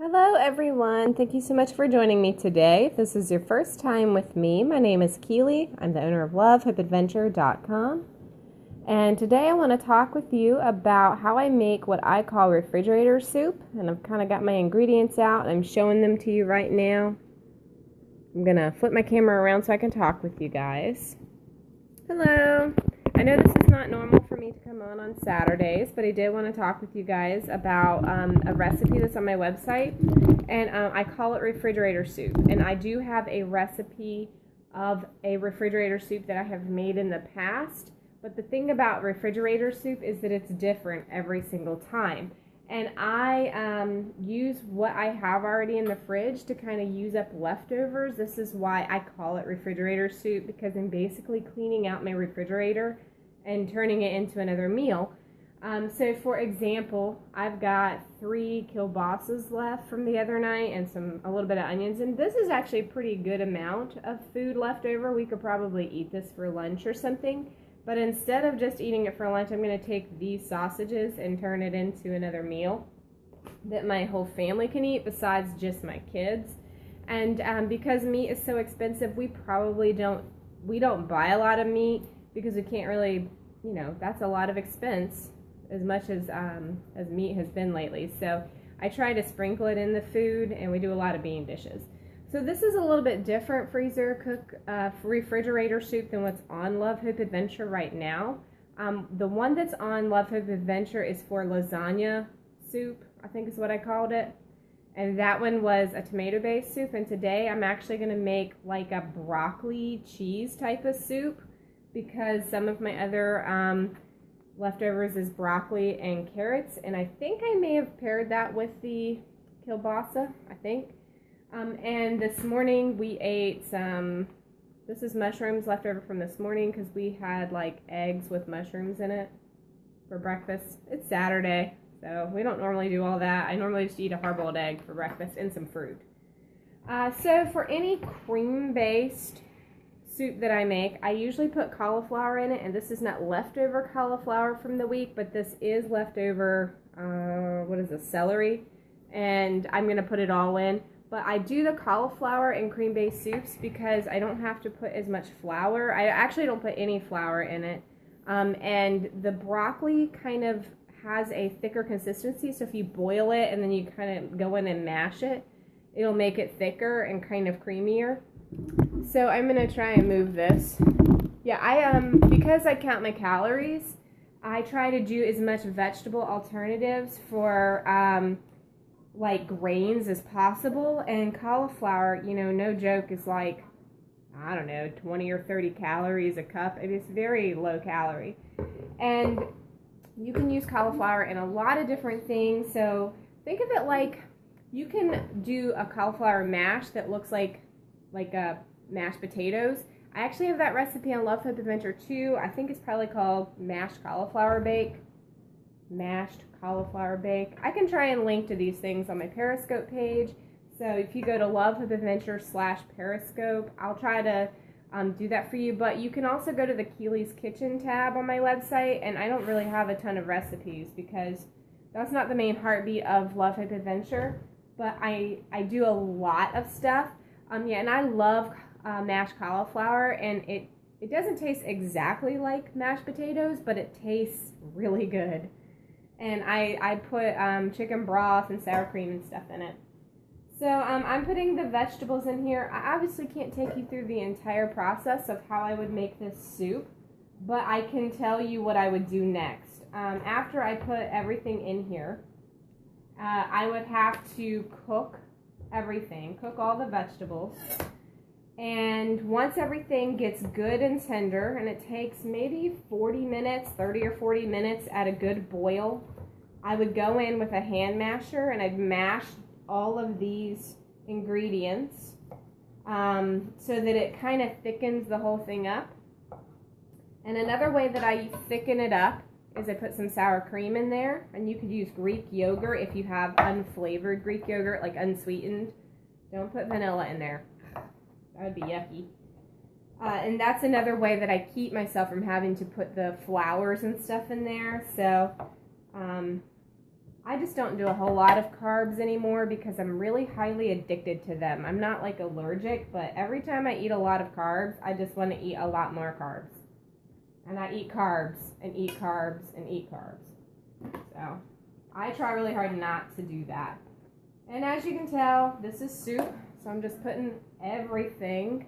Hello everyone, thank you so much for joining me today. If this is your first time with me, my name is Keely. I'm the owner of LoveHopeAdventure.com, and today I want to talk with you about how I make what I call refrigerator soup. And I've kind of got my ingredients out and I'm showing them to you right now. I'm going to flip my camera around so I can talk with you guys. Hello. I know this is not normal for me to come on Saturdays, but I did want to talk with you guys about a recipe that's on my website, and I call it refrigerator soup. And I do have a recipe of a refrigerator soup that I have made in the past, but the thing about refrigerator soup is that it's different every single time. And I use what I have already in the fridge to kind of use up leftovers. This is why I call it refrigerator soup, because I'm basically cleaning out my refrigerator and turning it into another meal. So for example, I've got 3 kielbasa's left from the other night and a little bit of onions. And this is actually a pretty good amount of food left over. We could probably eat this for lunch or something. But instead of just eating it for lunch, I'm going to take these sausages and turn it into another meal that my whole family can eat besides just my kids. And because meat is so expensive, we don't buy a lot of meat because we can't really, that's a lot of expense as much as meat has been lately. So I try to sprinkle it in the food, and we do a lot of bean dishes. So this is a little bit different refrigerator soup than what's on Love Hope Adventure right now. The one that's on Love Hope Adventure is for lasagna soup, I think is what I called it. And that one was a tomato-based soup. And today I'm actually going to make like a broccoli cheese type of soup, because some of my other leftovers is broccoli and carrots. And I think I may have paired that with the kielbasa, I think. And this morning we ate this is mushrooms left over from this morning, because we had like eggs with mushrooms in it for breakfast. It's Saturday, so we don't normally do all that. I normally just eat a hard-boiled egg for breakfast and some fruit. So for any cream-based soup that I make, I usually put cauliflower in it, and this is not leftover cauliflower from the week, but this is leftover, celery, and I'm going to put it all in. But I do the cauliflower and cream-based soups because I don't have to put as much flour. I actually don't put any flour in it. And the broccoli kind of has a thicker consistency, so if you boil it and then you kind of go in and mash it, it'll make it thicker and kind of creamier. So I'm going to try and move this. Yeah, because I count my calories, I try to do as much vegetable alternatives for like grains as possible. And cauliflower, no joke, is like, I don't know, 20 or 30 calories a cup. It is very low calorie. And you can use cauliflower in a lot of different things. So think of it like you can do a cauliflower mash that looks like mashed potatoes. I actually have that recipe on Love Hope Adventure too. I think it's probably called mashed cauliflower bake. I can try and link to these things on my Periscope page. So if you go to Love Hope Adventure /Periscope, I'll try to do that for you. But you can also go to the Keely's Kitchen tab on my website, and I don't really have a ton of recipes because that's not the main heartbeat of Love Hope Adventure. But I do a lot of stuff. And I love mashed cauliflower, and it doesn't taste exactly like mashed potatoes, but it tastes really good. And I put chicken broth and sour cream and stuff in it. So I'm putting the vegetables in here. I obviously can't take you through the entire process of how I would make this soup, but I can tell you what I would do next. After I put everything in here, I would have to cook everything, cook all the vegetables. And once everything gets good and tender, and it takes maybe 40 minutes, 30 or 40 minutes at a good boil, I would go in with a hand masher and I'd mash all of these ingredients so that it kind of thickens the whole thing up. And another way that I thicken it up is I put some sour cream in there, and you could use Greek yogurt if you have unflavored Greek yogurt, like unsweetened. Don't put vanilla in there. That would be yucky. And that's another way that I keep myself from having to put the flowers and stuff in there. So I I just don't do a whole lot of carbs anymore because I'm really highly addicted to them. I'm not like allergic, but every time I eat a lot of carbs, I just want to eat a lot more carbs. And I eat carbs and eat carbs and eat carbs. So I try really hard not to do that. And as you can tell, this is soup. So I'm just putting everything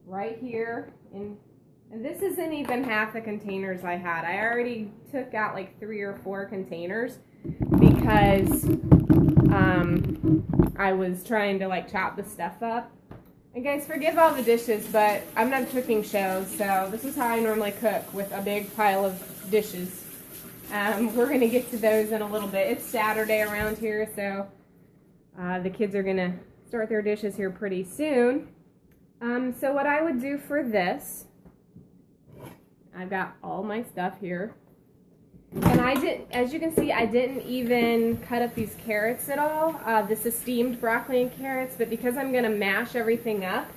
right here in. And this isn't even half the containers I had. I already took out like 3 or 4 containers because I was trying to like chop the stuff up. And guys, forgive all the dishes, but I'm not a cooking show, so this is how I normally cook, with a big pile of dishes. We're going to get to those in a little bit. It's Saturday around here, so the kids are going to start their dishes here pretty soon. So what I would do for this, I've got all my stuff here. And I didn't, as you can see, I didn't even cut up these carrots at all. This is steamed broccoli and carrots, but because I'm going to mash everything up,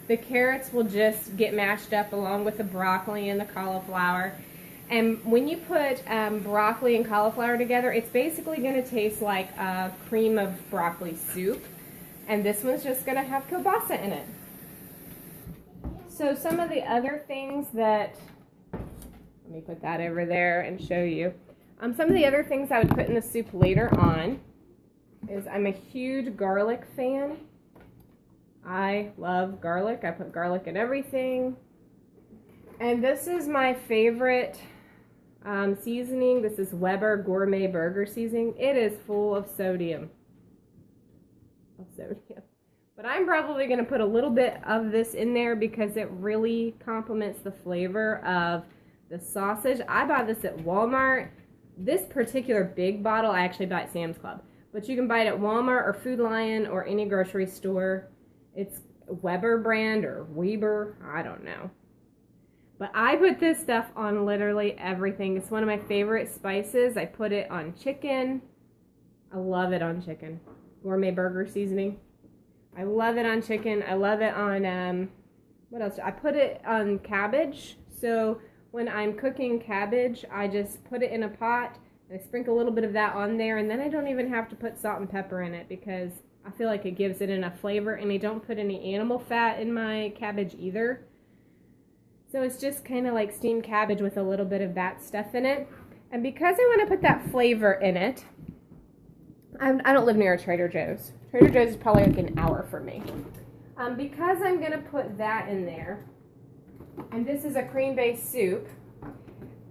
the carrots will just get mashed up along with the broccoli and the cauliflower. And when you put broccoli and cauliflower together, it's basically going to taste like a cream of broccoli soup. And this one's just going to have kielbasa in it. So some of the other things that... Let me put that over there and show you. Some of the other things I would put in the soup later on is I'm a huge garlic fan. I love garlic. I put garlic in everything. And this is my favorite seasoning. This is Weber Gourmet Burger Seasoning. It is full of sodium. But I'm probably going to put a little bit of this in there because it really complements the flavor of the sausage. I bought this at Walmart. This particular big bottle I actually bought at Sam's Club. But you can buy it at Walmart or Food Lion or any grocery store. It's Weber brand or Weber, I don't know. But I put this stuff on literally everything. It's one of my favorite spices. I put it on chicken. I love it on chicken. Gourmet burger seasoning. I love it on chicken. I love it on, what else? I put it on cabbage. So when I'm cooking cabbage, I just put it in a pot and I sprinkle a little bit of that on there, and then I don't even have to put salt and pepper in it because I feel like it gives it enough flavor, and I don't put any animal fat in my cabbage either. So it's just kind of like steamed cabbage with a little bit of that stuff in it. And because I want to put that flavor in it, I don't live near a Trader Joe's. Trader Joe's is probably like an hour from me. Because I'm going to put that in there, and this is a cream-based soup,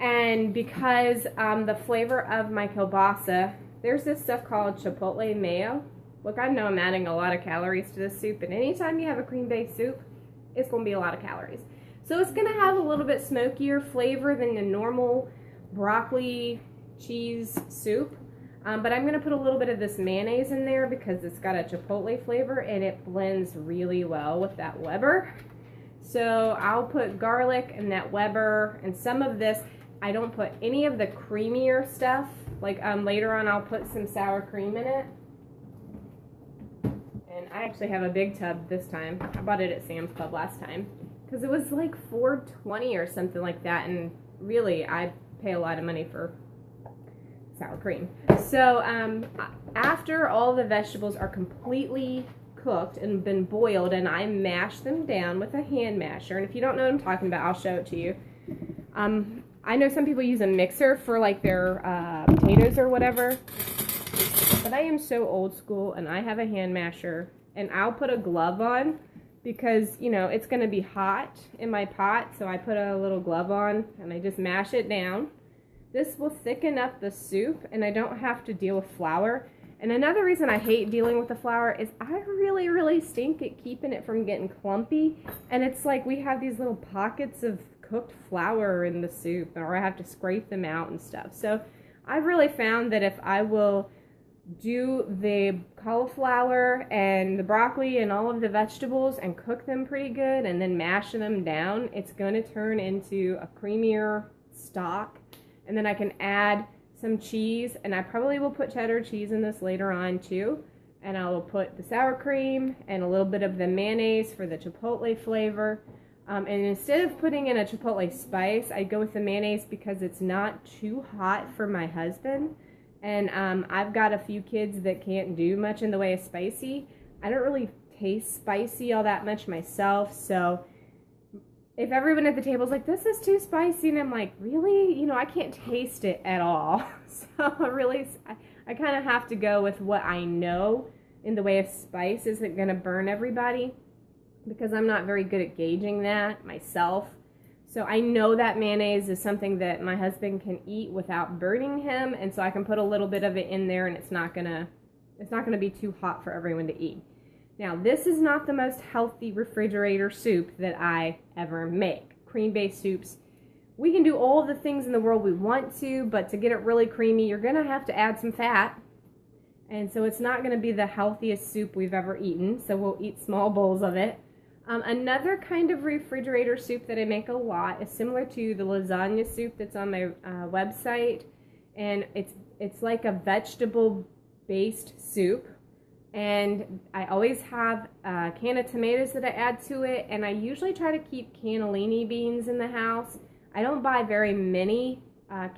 and because the flavor of my kielbasa, there's this stuff called chipotle mayo. Look, I know I'm adding a lot of calories to this soup, and anytime you have a cream-based soup, it's going to be a lot of calories. So it's going to have a little bit smokier flavor than the normal broccoli cheese soup. But I'm going to put a little bit of this mayonnaise in there because it's got a chipotle flavor, and it blends really well with that Weber. So I'll put garlic and that Weber and some of this. I don't put any of the creamier stuff. Like later on I'll put some sour cream in it. And I actually have a big tub this time. I bought it at Sam's Club last time because it was like $4.20 or something like that. And really, I pay a lot of money for sour cream. So after all the vegetables are completely cooked and been boiled, and I mash them down with a hand masher, and if you don't know what I'm talking about, I'll show it to you. I know some people use a mixer for like their potatoes or whatever, but I am so old school and I have a hand masher, and I'll put a glove on because, you know, it's going to be hot in my pot, so I put a little glove on and I just mash it down. This will thicken up the soup, and I don't have to deal with flour. And another reason I hate dealing with the flour is I really stink at keeping it from getting clumpy. And it's like we have these little pockets of cooked flour in the soup, or I have to scrape them out and stuff. So I've really found that if I will do the cauliflower and the broccoli and all of the vegetables and cook them pretty good and then mash them down, it's going to turn into a creamier stock. And then I can add some cheese, and I probably will put cheddar cheese in this later on too. And I will put the sour cream and a little bit of the mayonnaise for the chipotle flavor. And instead of putting in a chipotle spice, I go with the mayonnaise because it's not too hot for my husband. And I've got a few kids that can't do much in the way of spicy. I don't really taste spicy all that much myself, so if everyone at the table is like, this is too spicy, and I'm like, really? You know, I can't taste it at all. So I kind of have to go with what I know in the way of spice isn't going to burn everybody, because I'm not very good at gauging that myself. So I know that mayonnaise is something that my husband can eat without burning him, and so I can put a little bit of it in there, and it's not gonna be too hot for everyone to eat. Now, this is not the most healthy refrigerator soup that I ever make. Cream-based soups, we can do all the things in the world we want to, but to get it really creamy, you're gonna have to add some fat. And so it's not gonna be the healthiest soup we've ever eaten, so we'll eat small bowls of it. Another kind of refrigerator soup that I make a lot is similar to the lasagna soup that's on my website, and it's like a vegetable-based soup. And I always have a can of tomatoes that I add to it, and I usually try to keep cannellini beans in the house. I don't buy very many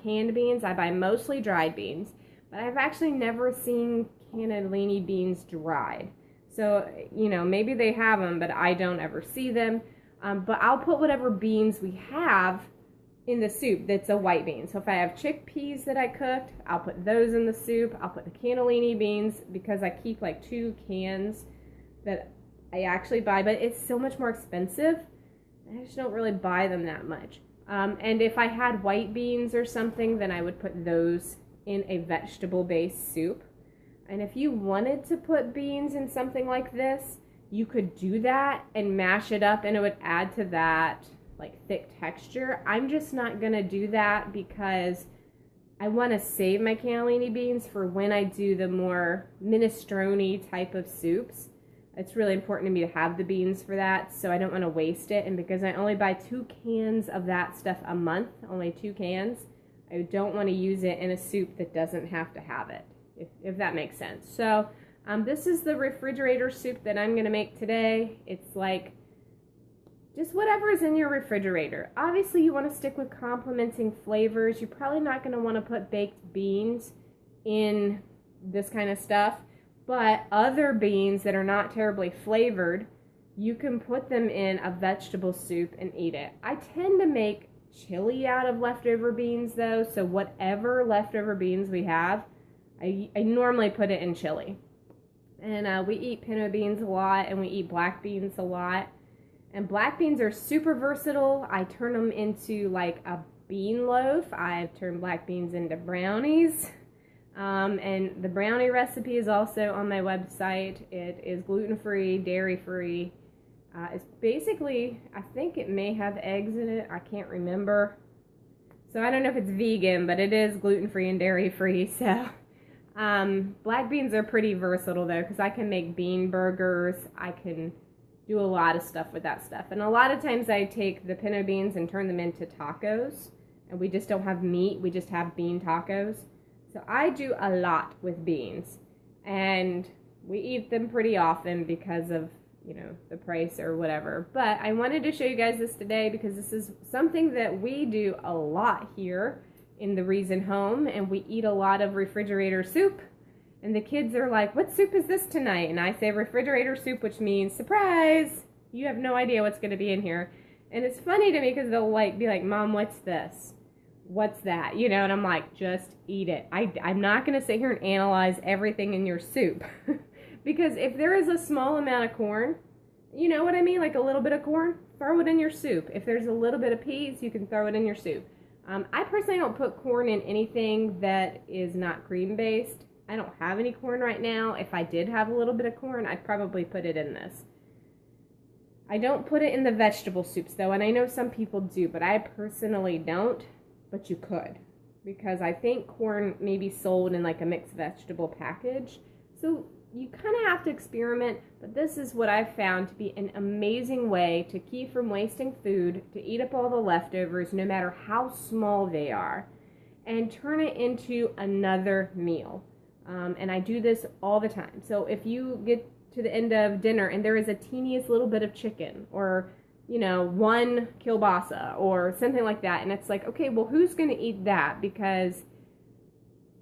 canned beans. I buy mostly dried beans, but I've actually never seen cannellini beans dried. So, you know, maybe they have them, but I don't ever see them. But I'll put whatever beans we have in the soup that's a white bean. So if I have chickpeas that I cooked, I'll put those in the soup. I'll put the cannellini beans, because I keep like 2 cans that I actually buy, but it's so much more expensive. I just don't really buy them that much. And if I had white beans or something, then I would put those in a vegetable-based soup. And if you wanted to put beans in something like this, you could do that and mash it up, and it would add to that like thick texture. I'm just not gonna do that because I want to save my cannellini beans for when I do the more minestrone type of soups. It's really important to me to have the beans for that, so I don't want to waste it. And because I only buy 2 cans of that stuff a month, only 2 cans, I don't want to use it in a soup that doesn't have to have it, if that makes sense. So this is the refrigerator soup that I'm going to make today. It's like just whatever is in your refrigerator. Obviously, you want to stick with complementing flavors. You're probably not going to want to put baked beans in this kind of stuff, but other beans that are not terribly flavored, you can put them in a vegetable soup and eat it. I tend to make chili out of leftover beans, though, so whatever leftover beans we have, I normally put it in chili. And we eat pinto beans a lot, and we eat black beans a lot. And black beans are super versatile. I turn them into like a bean loaf. I've turned black beans into brownies. And the brownie recipe is also on my website. It is gluten-free, dairy-free. It's basically, I think it may have eggs in it. I can't remember. So I don't know if it's vegan, but it is gluten-free and dairy-free. So black beans are pretty versatile though, because I can make bean burgers. I can do a lot of stuff with that stuff. And a lot of times I take the pinto beans and turn them into tacos, and we just don't have meat, we just have bean tacos. So I do a lot with beans, and we eat them pretty often because of, you know, the price or whatever. But I wanted to show you guys this today because this is something that we do a lot here in the Reason home, and we eat a lot of refrigerator soup. And the kids are like, what soup is this tonight? And I say refrigerator soup, which means surprise. You have no idea what's going to be in here. And it's funny to me because they'll like be like, Mom, what's this? What's that? You know, and I'm like, just eat it. I'm not going to sit here and analyze everything in your soup. Because if there is a small amount of corn, you know what I mean? Like a little bit of corn, throw it in your soup. If there's a little bit of peas, you can throw it in your soup. I personally don't put corn in anything that is not cream-based. I don't have any corn right now. If I did have a little bit of corn, I'd probably put it in this. I don't put it in the vegetable soups though, and I know some people do, but I personally don't, but you could. Because I think corn may be sold in like a mixed vegetable package. So you kind of have to experiment, but this is what I've found to be an amazing way to keep from wasting food, to eat up all the leftovers, no matter how small they are, and turn it into another meal. And I do this all the time. So if you get to the end of dinner and there is a teeniest little bit of chicken, or, you know, 1 kielbasa or something like that, and it's like, okay, well, who's going to eat that? Because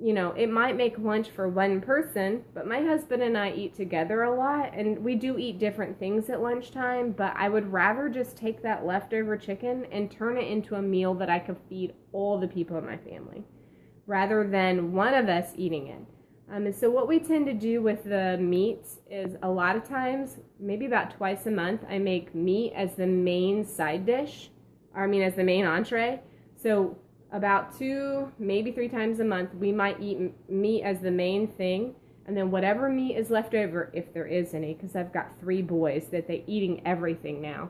you know, it might make lunch for one person, but my husband and I eat together a lot, and we do eat different things at lunchtime, but I would rather just take that leftover chicken and turn it into a meal that I could feed all the people in my family, rather than one of us eating it. And so what we tend to do with the meats is a lot of times, maybe about twice a month, I make meat as the main side dish, as the main entree. So about 2, maybe 3 times a month, we might eat meat as the main thing, and then whatever meat is left over, if there is any, because I've got 3 boys that they're eating everything now,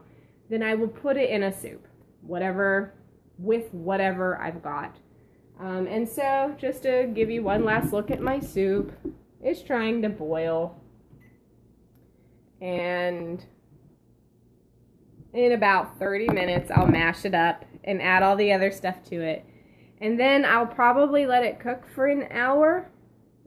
then I will put it in a soup, with whatever I've got. And so, just to give you one last look at my soup, it's trying to boil, and in about 30 minutes, I'll mash it up and add all the other stuff to it. And then I'll probably let it cook for an hour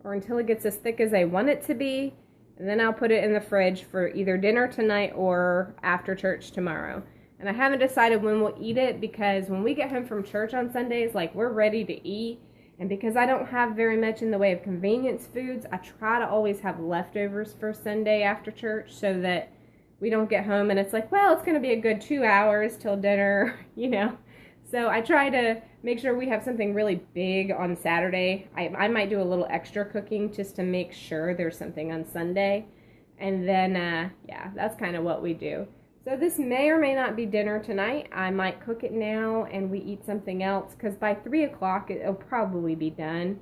or until it gets as thick as I want it to be. And then I'll put it in the fridge for either dinner tonight or after church tomorrow. And I haven't decided when we'll eat it, because when we get home from church on Sundays, like, we're ready to eat. And because I don't have very much in the way of convenience foods, I try to always have leftovers for Sunday after church so that we don't get home and it's like, well, it's going to be a good 2 hours till dinner, you know. So I try to make sure we have something really big on Saturday. I might do a little extra cooking just to make sure there's something on Sunday. And then, yeah, that's kind of what we do. So this may or may not be dinner tonight. I might cook it now and we eat something else, because by 3 o'clock it'll probably be done.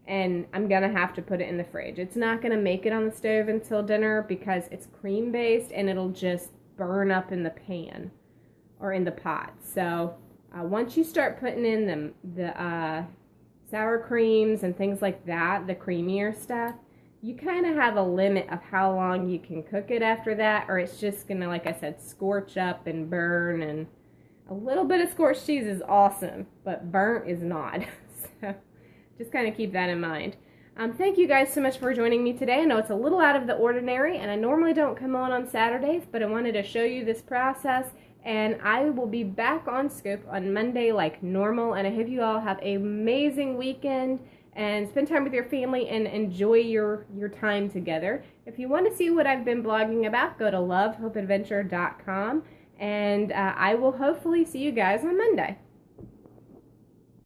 And I'm going to have to put it in the fridge. It's not going to make it on the stove until dinner because it's cream-based and it'll just burn up in the pan or in the pot. So once you start putting in the sour creams and things like that, the creamier stuff, you kind of have a limit of how long you can cook it after that, or it's just going to, like I said, scorch up and burn. And a little bit of scorched cheese is awesome, but burnt is not. So just kind of keep that in mind. Thank you guys so much for joining me today. I know it's a little out of the ordinary, and I normally don't come on Saturdays, but I wanted to show you this process, and I will be back on Scope on Monday like normal, and I hope you all have an amazing weekend, and spend time with your family and enjoy your time together. If you want to see what I've been blogging about, go to lovehopeadventure.com, and I will hopefully see you guys on Monday.